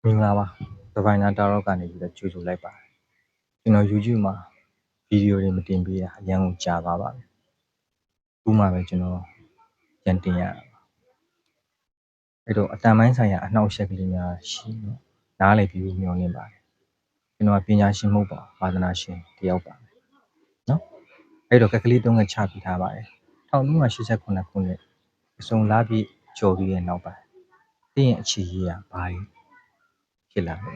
မင်္ဂလာပါဒီဇိုင်နာတာရော့ကနေပြီးတော့ကြိုဆိုလိုက်ပါတယ်ကျွန်တော် YouTube မှာဗီဒီယိုတွေမတင်ပေးတာအရင်ကကြာသွားပါပြီအခုမှပဲကျွန်တော်ပြန်တင်ရတာအဲ့တော့အတန်ပိုင်းဆိုင်ရာအနှောက်အယှက်ကလေးများရှိတော့နားလည်ပြီးမျှော်လင့်ပါတယ်ကျွန်တော်ပညာရှင်မဟုတ်ပါဝါသနာရှင်တယောက်ပါနော်အဲ့တော့ကက်ကလေးတုံးကချပြီးထားပါတယ်1989ခုနှစ်အစုံလာပြီးကြော်ပြီးရဲ့နောက်ပိုင်းတင်းရဲ့အခြေရေးကဘာတွေဖြစ်လာလဲ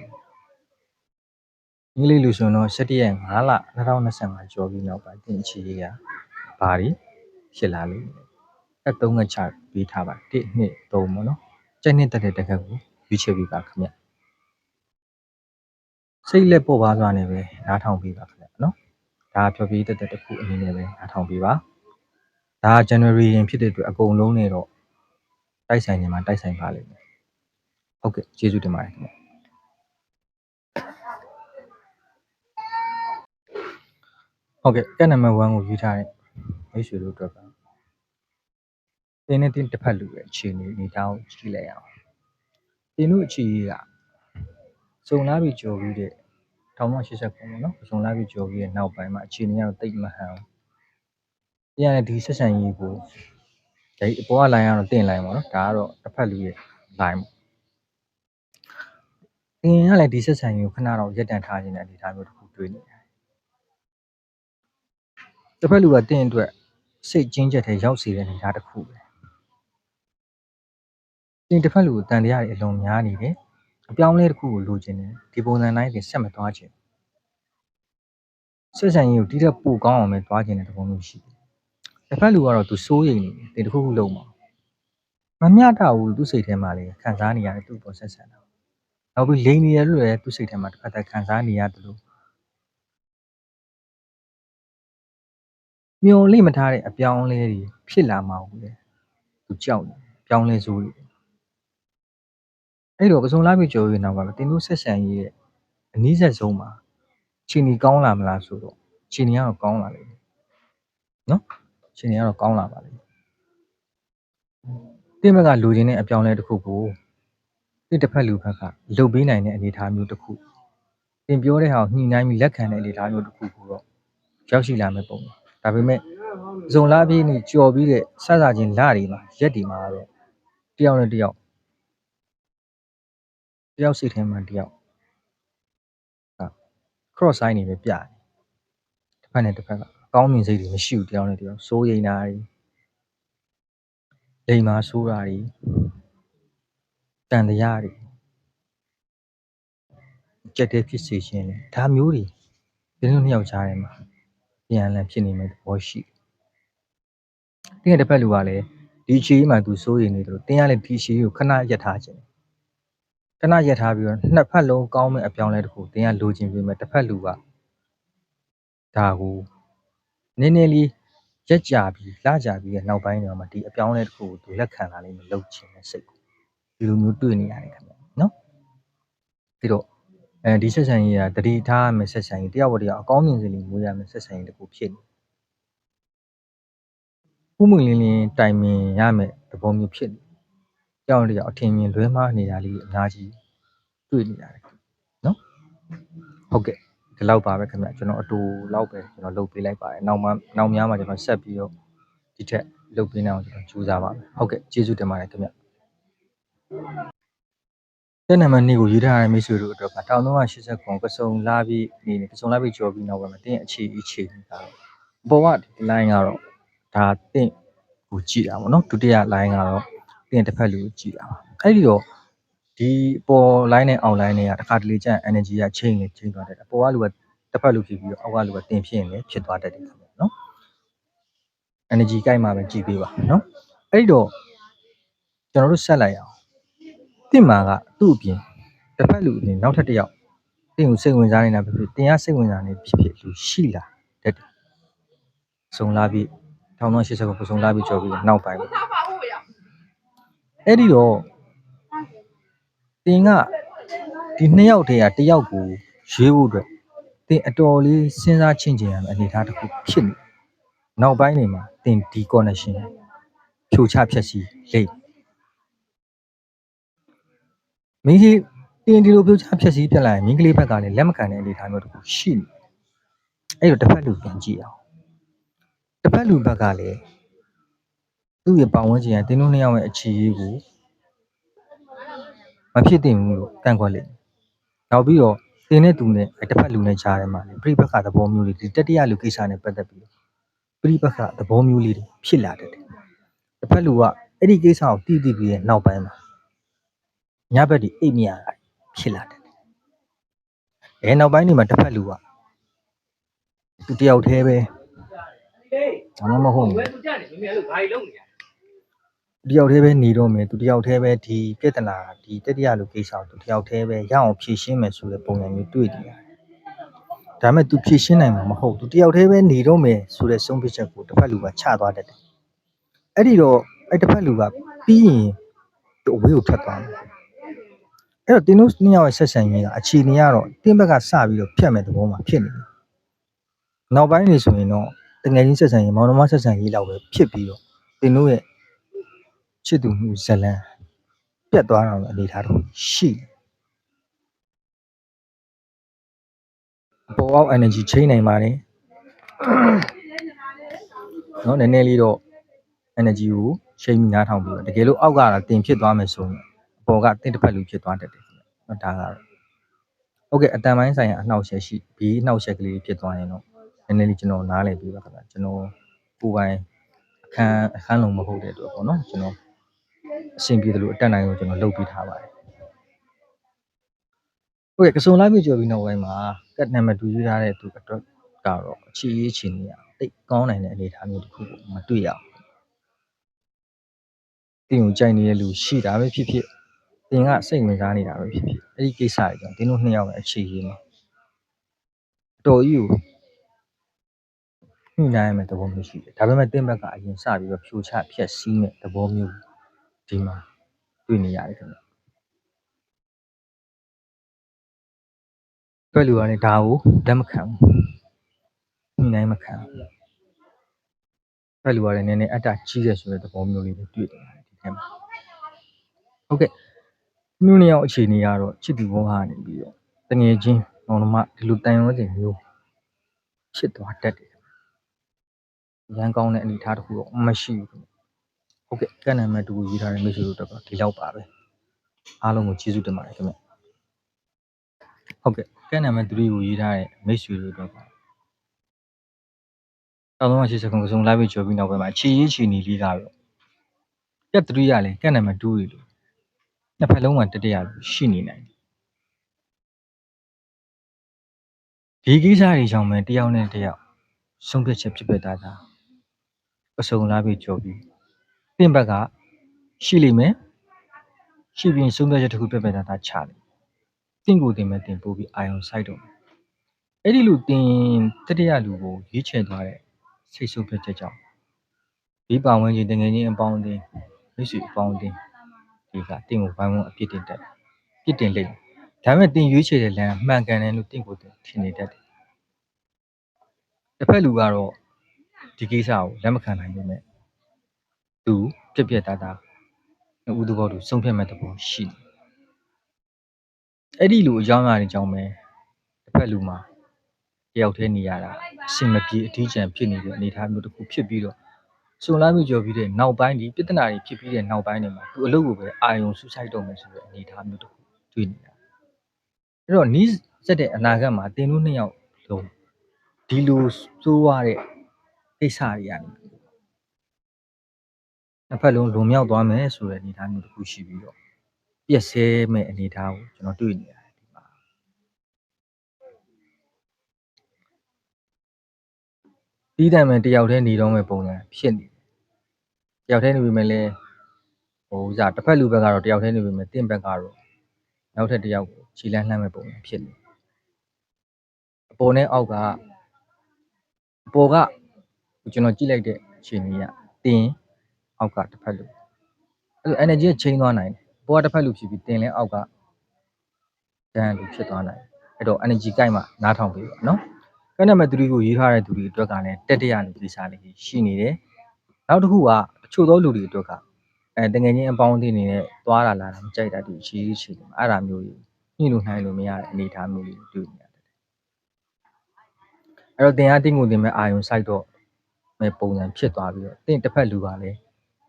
အင်္ဂလိပ်လိုဆိုတော့17ရက်5လ2025ကျော်ပြီးနောက်ပိုင်းတင်ချီရေးကဘာတွေဖြစ်လာလိမ့်မယ်။3ငါချပေးထားပါ1 2 3ပေါ့နော်။ကြိုက်နှစ်တက်တဲ့တက်ကက်ကိုရွေးချယ်ပေးပါခင်ဗျ။စိတ်လက်ပေါ်ပါစွာနဲ့ပဲနားထောင်ပေးပါခင်ဗျနော်။ဒါဖြောပြတက်တစ်ခုအနေနဲ့ပဲနားထောင်ပေးပါ။ဒါ January ရင်ဖြစ်တဲ့အတွက်အကုန်လုံးနဲ့တော့တိုက်ဆိုင်နေမှာတိုက်ဆိုင်ပါလိမ့်မယ်။ဟုတ်ကဲ့ကျေးဇူးတင်ပါတယ်ခင်ဗျ။ဟုတ်ကဲ့ကက်နံပါတ်1ကိုယူထားတဲ့မိတ်ဆွေတို့အတွက်ကတင်းနဲ့တင်းတစ်ဖက်လူရဲ့အခြေအနေတောင်းကြည့်လိုက်အောင်တင်းတို့အခြေကြီးကစုံလာပြီးကြော်ပြီးတဲ့1989ပေါ့နော်စုံလာပြီးကြော်ပြီးတဲ့နောက်ပိုင်းမှာအခြေအနေကတော့တိတ်မဟန်ဘူးပြန်ရတဲ့ဒီဆက်ဆံရေးကိုဒီအပေါ်က line ကတော့တင် line ပေါ့နော်ဒါကတော့တစ်ဖက်လူရဲ့ line ပေါ့တင်ကလည်းဒီဆက်ဆံရေးကိုခဏတော့ရပ်တန့်ထားခြင်းတဲ့အနေအထားမျိုးတစ်ခုတွေ့နေတယ်တစ်ဖက်လူကတင်အတွက်စိတ်ကျဉ်းချက်ထဲရောက်စေတဲ့အနေအထားတစ်ခုပဲတင်တစ်ဖက်လူကိုတန်တရားတွေအလုံးများနေတယ်အပြောင်းလဲတစ်ခုကိုလိုချင်တယ်ဒီပုံစံတိုင်းတင်ဆက်မသွားချင်ဆက်ဆံရေးကိုတိကျပိုကောင်းအောင်ပဲသွားချင်တဲ့သဘောမျိုးရှိတယ်တစ်ဖက်လူကတော့သူစိုးရိမ်နေတယ်တင်တစ်ခုခုလုံးမှာမမျှတဘူးသူ့စိတ်ထဲမှာလေခံစားနေရတယ်သူ့ပေါ်ဆက်ဆံတာနောက်ပြီးလိန်နေရလို့လည်းသူ့စိတ်ထဲမှာတစ်ခါတည်းခံစားနေရတယ်လို့မျောလိမ့်မထားတဲ့အပြောင်းလဲတွေဖြစ်လာမှာဘူးလေသူကြောက်နေပြောင်းလဲစိုးတွေအဲ့တော့ပစုံလာပြီကြော်ရနောက်ကတင်တို့ဆက်ဆံရေးရဲ့အနည်းဆက်ဆုံးမှာချိန်ကြီးကောင်းလာမလားဆိုတော့ချိန်ကြီးကတော့ကောင်းလာလိမ့်မယ်နော်ချိန်ကြီးကတော့ကောင်းလာပါလိမ့်မယ်တင်ဘက်ကလူချင်းတဲ့အပြောင်းလဲတစ်ခုကိုတင်တစ်ဖက်လူဘက်ကလုပ်ပေးနိုင်တဲ့အနေအထားမျိုးတစ်ခုတင်ပြောတဲ့ဟာကိုညှိနှိုင်းပြီးလက်ခံတဲ့အနေအထားမျိုးတစ်ခုကိုတော့ရောက်ရှိလာမယ်ပုံဒါပေမဲ့ဇုံလာပြီးနေကြော်ပြီးတဲ့ဆဆချင်းလတွေမှာရက်တွေမှာတော့တယောက်နဲ့တယောက်စိတ်ထဲမှာတယောက်cross sign တွေပဲပြတယ်တစ်ဖက်နဲ့တစ်ဖက်ကကောင်းမြင်စိတ်တွေမရှိဘူးတယောက်နဲ့တယောက်စိုးရိမ်တာတွေလိမ်မာဆိုးတာတွေတန်တရားတွေကြက်တဲ့ဖြစ်စေခြင်းလေဒါမျိုးတွေဒီလိုနှစ်ယောက်ကြားထဲမှာပြန်လည်ဖြစ်နေမဲ့သဘောရှိတယ်တစ်ဖက်လူကလည်းဒီချီမှာသူစိုးရိမ်နေတယ်လို့တင်းရလည်းဒီချီကိုခဏရက်ထားခြင်းခဏရက်ထားပြီးတော့နှစ်ဖက်လုံးကောင်းမဲ့အပြောင်းလဲတစ်ခုတင်းရလိုချင်ပြီးမဲ့တစ်ဖက်လူကဒါကိုနည်းနည်းလေးရက်ကြပြီးလှကြပြီးရဲ့နောက်ပိုင်းတွေမှာဒီအပြောင်းလဲတစ်ခုကိုသူလက်ခံလာလိမ့်မယ်လုပ်ချင်တဲ့စိတ်ကိုဒီလိုမျိုးတွေ့နေရတယ်ခင်ဗျနော်ပြီးတော့ဒီဆက်ဆံရေးကတတိထားရမယ်ဆက်ဆံရေးတယောက်ပေါ်တယောက်အကောင်းမြင်စလေးမွေးရမယ်ဆက်ဆံရေးတစ်ခုဖြစ်နေဥမှုလင်းလင်းတိုင်ပင်ရမယ်သဘောမျိုးဖြစ်နေတယောက်အထင်မြင်လွဲမှားနေတာလေးအများကြီးတွေ့နေရတယ်နော်ဟုတ်ကဲ့ဒီလောက်ပါပဲခင်ဗျကျွန်တော်အတူလောက်ပဲကျွန်တော်လုပ်ပေးလိုက်ပါတယ်နောက်များမှာကျွန်တော်ဆက်ပြီးတော့ဒီထက်လုပ်ပေးနိုင်အောင်ကျွန်တော်ကြိုးစားပါမယ်ဟုတ်ကဲ့ကျေးဇူးတင်ပါတယ်ခင်ဗျတဲ့နံပါတ်2ကိုရေးထားတဲ့မိတ်ဆွေတို့အတွက်က1389ကစုံလာပြီးနေနေကစုံလာပြီးကြော်ပြီးနောက်ပိုင်းမှာတင်းအခြေနေတာအပေါ်ကဒီ line ကတော့ဒါတင်းကိုကြည့်တာပေါ့နော်ဒုတိယ line ကတော့တင်းတစ်ဖက်လူကိုကြည့်တာပါအဲ့ဒီတော့ဒီပေါ် line နဲ့အောက် line တွေကတစ်ခါတလေကျရင် energy ကချိန်သွားတယ်အပေါ်ကလူကတစ်ဖက်လူဖြစ်ပြီးတော့အောက်ကလူကတင်ဖြစ်ရင်လည်းဖြစ်သွားတတ်တယ်နော် energy ကိုက်မှာပဲကြည့်ပေးပါနော်အဲ့တော့ကျွန်တော်တို့ဆက်လိုက်အောင်တင်မာကသူ့အပြင်တစ်ဖက်လူအပြင်နောက်ထပ်တစ်ယောက်တင်ကိုစိတ်ဝင်စားနေတာဖြစ်ဖြစ်တင်ရစိတ်ဝင်စားနေဖြစ်ဖြစ်လူရှိလာတတ်တယ်စုံလာပြီး1989ကိုစုံလာပြီးကြော်ပြီးနောက်ပိုင်းအဲ့ဒီတော့တင်ကဒီနှစ်ယောက်တည်းကတစ်ယောက်ကိုရွေးဖို့အတွက်တင်အတော်လေးစဉ်းစားချင့်ချင်ရမယ်အနေအထားတစ်ခုဖြစ်နေနောက်ပိုင်းနေမှာတင်ဒီ connection ဖြိုချဖြက်စီလိမ့်မင်းကြီး တင်ဒီလိုပြုတ်ချဖြက်စီးပြက်လိုက်ရင်မိန်းကလေးဘက်ကလည်းလက်မခံတဲ့အနေအထားမျိုးတစ်ခုရှိနေအဲ့တော့တစ်ဖက်လူပြန်ကြည့်အောင်တစ်ဖက်လူဘက်ကလည်းသူ့ရဲ့ပတ်ဝန်းကျင်ကတင်းတို့နှစ်ယောက်ရဲ့အခြေရေးကိုမဖြစ်တင်ဘူးလို့ကန့်ကွက်လိုက်နောက်ပြီးတော့တင်းနဲ့သူနဲ့တစ်ဖက်လူနဲ့ကြားထဲမှာလေပြိပက္ခသဘောမျိုးလေးဒီတတိယလူကိစ္စနဲ့ပတ်သက်ပြီးပြိပက္ခသဘောမျိုးလေးတွေဖြစ်လာတယ်တစ်ဖက်လူကအဲ့ဒီကိစ္စကိုတီးပြီးရဲ့နောက်ပိုင်းမှာညဘက်ဒီအိတ်မရတာဖြစ်လာတယ်နောက်ပိုင်းဒီမှာတစ်ဖက်လူကသူတယောက်တည်းပဲဒါမှမဟုတ်ဘူးသူကြတယ်မင်းလည်းဘာကြီးလုံးနေရတယောက်တည်းပဲနေတော့မယ်သူတယောက်တည်းပဲဒီပြဿနာဒီတတိယလူကိစ္စကိုသူတယောက်တည်းပဲရအောင်ဖြေရှင်းမယ်ဆိုတဲ့ပုံစံမျိုးတွေ့နေရတယ်ဒါပေမဲ့သူဖြေရှင်းနိုင်မှာမဟုတ်သူတယောက်တည်းပဲနေတော့မယ်ဆိုတဲ့ဆုံးဖြတ်ချက်ကိုတစ်ဖက်လူကချသွားတတ်တယ်အဲ့ဒီတော့အဲ့တစ်ဖက်လူကပြီးရင်သူအဝေးကိုထွက်သွားတယ်အဲ့တော့တင်းတို့နှစ်ယောက်ရဲ့ဆက်ဆံရေးကအခြေအနေကတော့တင်းဘက်ကစပြီးတော့ဖြတ်မဲ့သဘောမှာဖြစ်နေတယ်နောက်ပိုင်းနေဆိုရင်တော့တငယ်ချင်းဆက်ဆံရေးမောင်နှမဆက်ဆံရေးလောက်ပဲဖြစ်ပြီးတော့တင်းတို့ရဲ့ချစ်သူမှုဇလန်းပြတ်သွားတာလည်းအနေထားတော့ရှိပေါ်အောက် energy ချိန်နိုင်ပါတယ်เนาะနည်းနည်းလေးတော့ energy ကိုချိန်ပြီးနားထောင်ပြီးတော့တကယ်လို့အောက်ကတင်ဖြစ်သွားမယ်ဆိုရင်အပေါ်ကတင်တစ်ဖက်လူဖြစ်သွားတတ်တယ်เนาะဒါကတော့ဟုတ်ကဲ့အတန်ပိုင်းဆိုင်ရာအနှောက်အယှက်ရှိဘေးအနှောက်အယှက်ကလေးဖြစ်သွားရင်တော့နည်းနည်းလေးကျွန်တော်နားလည်ပြီးပါခင်ဗျာကျွန်တော်ကိုယ်ပိုင်အခန်းလုံးမဟုတ်တဲ့အတွက်ပေါ့နော်ကျွန်တော်အဆင်ပြေတယ်လို့အတက်နိုင်ကိုကျွန်တော်လုပ်ပြီးထားပါတယ်ဟုတ်ကဲ့ကစုံလိုက်ပြီကြော်ပြီးနောက်ပိုင်းမှာကတ်နံပါတ်2ရေးထားတဲ့သူအတွက်ကတော့အခြေရေးချင်နေရတိတ်ကောင်းနိုင်တဲ့အနေအထားမျိုးတစ်ခုကိုမတွေ့ရဘူးတင်ကိုကြိုက်နေတဲ့လူရှိတာပဲဖြစ်ဖြစ်တင်ကစိတ်ဝင်စားနေတာပဲဖြစ်ဖြစ်အဲ့ဒီကိစ္စတွေကြောင့်တင်းတို့နှစ်ယောက်ရဲ့အခြေရေးမှာတော်ကြီးကိုညှိနှိုင်းရမယ့်သဘောမျိုးရှိတယ်ဒါပေမဲ့တင်းဘက်ကအရင်စပြီးတော့ဖြိုချဖျက်ဆီးမဲ့သဘောမျိုးဒီမှာတွေ့နေရတယ်ခင်ဗျတွက်လူကလည်းဒါကိုလက်မခံဘူးညှိနှိုင်းမခံဘူးတွက်လူကလည်းနည်းနည်းအတ္တကြီးတယ်ဆိုတဲ့သဘောမျိုးလေးတွေတွေ့နေရတယ်ဒီထဲမှာဟုတ်ကဲ့မြို့နှစ်ယောက်အခြေအနေကတော့ချစ်သူဘောကနေပြီးတော့တငယ်ချင်းမောင်နှမဒီလိုတန်ရုံးစင်မျိုးဖြစ်သွားတတ်တယ်ရန်ကောင်းတဲ့အနေအထားတစ်ခုတော့မရှိဘူးဟုတ်ကဲ့ကန့်နံပါတ်2ကိုရေးထားတဲ့မိတ်ဆွေတို့တော့ဒီလောက်ပါပဲအားလုံးကိုကျေးဇူးတင်ပါတယ်ခင်ဗျဟုတ်ကဲ့ကန့်နံပါတ်3ကိုရေးထားတဲ့မိတ်ဆွေတို့တော့1380စက္ကန့်ကစုံ live ကြော်ပြီးနောက်ပိုင်းမှာခြေရေးခြေနေလေးကတော့ကတ်3ရလဲကန့်နံပါတ်2တွေလို့နှစ်ဖက်လုံးမှာတတရလို့ရှိနေနိုင်ဒီကိစ္စတွေကြောင့်ပဲတယောက်နဲ့တယောက်ဆုံးဖြတ်ချက်ဖြစ်ပတာကစုံ live ကြော်ပြီးတင့်ဘက်ကရှိလိမ့်မယ်ရှိပြီးဆုံးဖြတ်ချက်တစ်ခုပြပတာချလိမ့်တင့်ကိုတင်မဲ့တင်ပို့ပြီးအာယုံစိုက်တော့အဲ့ဒီလူတင်တတိယလူကိုရွေးချယ်သွားတဲ့စိတ်ဆုံးဖြတ်ချက်ကြောင့်ဒီပါဝင်ခြင်းတငယ်ချင်းအပေါင်းအသင်းမိတ်ဆွေအပေါင်းအသင်းဒီကတင့်ကိုဘိုင်းဝန်းအပြစ်တင်တတ်ပြစ်တင်လိမ့်မယ်ဒါပေမဲ့တင်ရွေးချယ်တဲ့လမ်းမှန်ကန်တယ်လို့တင့်ကိုတင်ထင်နေတတ်တယ်တစ်ဖက်လူကတော့ဒီကိစ္စကိုလက်မခံနိုင်ပေမဲ့သူပြက်ပြက်သားသားဥဒဘောသူဆုံးဖြတ်မဲ့သဘောရှိတယ်အဲ့ဒီလူအကြောင်းအရာတွေကြောင့်ပဲတစ်ဖက်လူမှာတယောက်တည်းနေရတာအဆင်မပြေအထီးကျန်ဖြစ်နေတဲ့အနေအထားမျိုးတစ်ခုဖြစ်ပြီးတော့စုံလာပြီးကြော်ပြီးတဲ့နောက်ပိုင်းဒီပြဿနာတွေဖြစ်ပြီးတဲ့နောက်ပိုင်းတွေမှာသူအလုပ်ကိုပဲအာယုံဆူဆိုင်တော့မယ်ဆိုတဲ့အနေအထားမျိုးတစ်ခုတွေ့နေတာအဲ့တော့နီးစက်တဲ့အနာဂတ်မှာတင်တို့နှစ်ယောက်လုံးဒီလိုစိုးရတဲ့ကိစ္စတွေကနေတစ်ဖက်လုံးလုံမြောက်သွားမယ်ဆိုတဲ့အနေအထားမျိုးတစ်ခုရှိပြီးတော့ပြက်ဆဲမဲ့အနေအထားကိုကျွန်တော်တွေ့နေရတယ်ဒီမှာဒီတိုင်မှာတယောက်တည်းနေတော့မဲ့ပုံစံဖြစ်နေတယ်တယောက်တည်းနေပြီမဲ့လဲဟိုဥစားတစ်ဖက်လူဘက်ကတော့တယောက်တည်းနေပြီမဲ့တင့်ဘက်ကတော့နောက်ထပ်တယောက်ကိုခြေလန်းလှမ်းမဲ့ပုံစံဖြစ်နေအပေါ်နဲ့အောက်ကအပေါ်ကကျွန်တော်ကြည့်လိုက်တဲ့အခြေအနေကတင်အောက်ကတစ်ဖက်လူအဲ့လို energy ချင်းသွားနိုင်တယ်အပေါ်ကတစ်ဖက်လူဖြစ်ပြီးတင်လဲအောက်ကတန်းလူဖြစ်သွားနိုင်အဲ့တော့ energy ကိုက်မှနားထောင်ပေးပါနော်ကနံပါတ်3ကိုရေးထားတဲ့သူတွေအတွက်ကလည်းတက်တရလူကိစ္စလေးရှိနေတယ်နောက်တစ်ခုကတချို့သောလူတွေအတွက်ကတငယ်ချင်းအပေါင်းအသင်းတွေနဲ့သွားလာတာမကြိုက်တာဒီရှိတယ်အဲ့ဒါမျိုးကြီး ညှိလို့နှိုင်းလို့မရတဲ့အနေအထားမျိုးလေးတွေတွေ့နေရတယ်အဲ့တော့တင်အားတင်းကိုတင်မဲ့အာယုံစိုက်တော့မဲ့ပုံစံဖြစ်သွားပြီးတော့တင်တစ်ဖက်လူကလည်း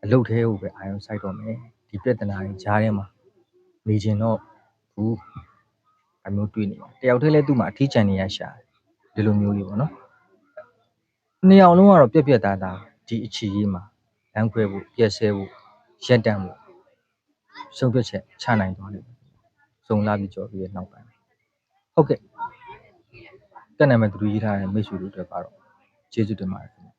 အလုတ်သေးကိုပဲအာယုံစိုက်တော့မယ်ဒီပြဿနာတွေကြားထဲမှာနေချင်တော့ဘူးအမျိုးတွေ့နေတယ်တယောက်တည်းလဲသူ့မှာအထီးကျန်နေရရှာဒီလိုမျိုးလေးပေါ့နော်နှစ်ယောက်လုံးကတော့ပြက်သားသားဒီအချီကြီးမှာလမ်းခွဲဖို့ပြက်ဆဲဖို့ရက်တန့်ဖို့ဆုံးဖြတ်ချက်ချနိုင်သွားတယ်စုံလာပြီးကြော်ပြီးတဲ့နောက်ပိုင်းဟုတ်ကဲ့တက်နိုင်မဲ့သူတို့ရေးထားတဲ့မိတ်ဆွေတို့အတွက်ကတော့ကျေးဇူးတင်ပါတယ်ခင်ဗျ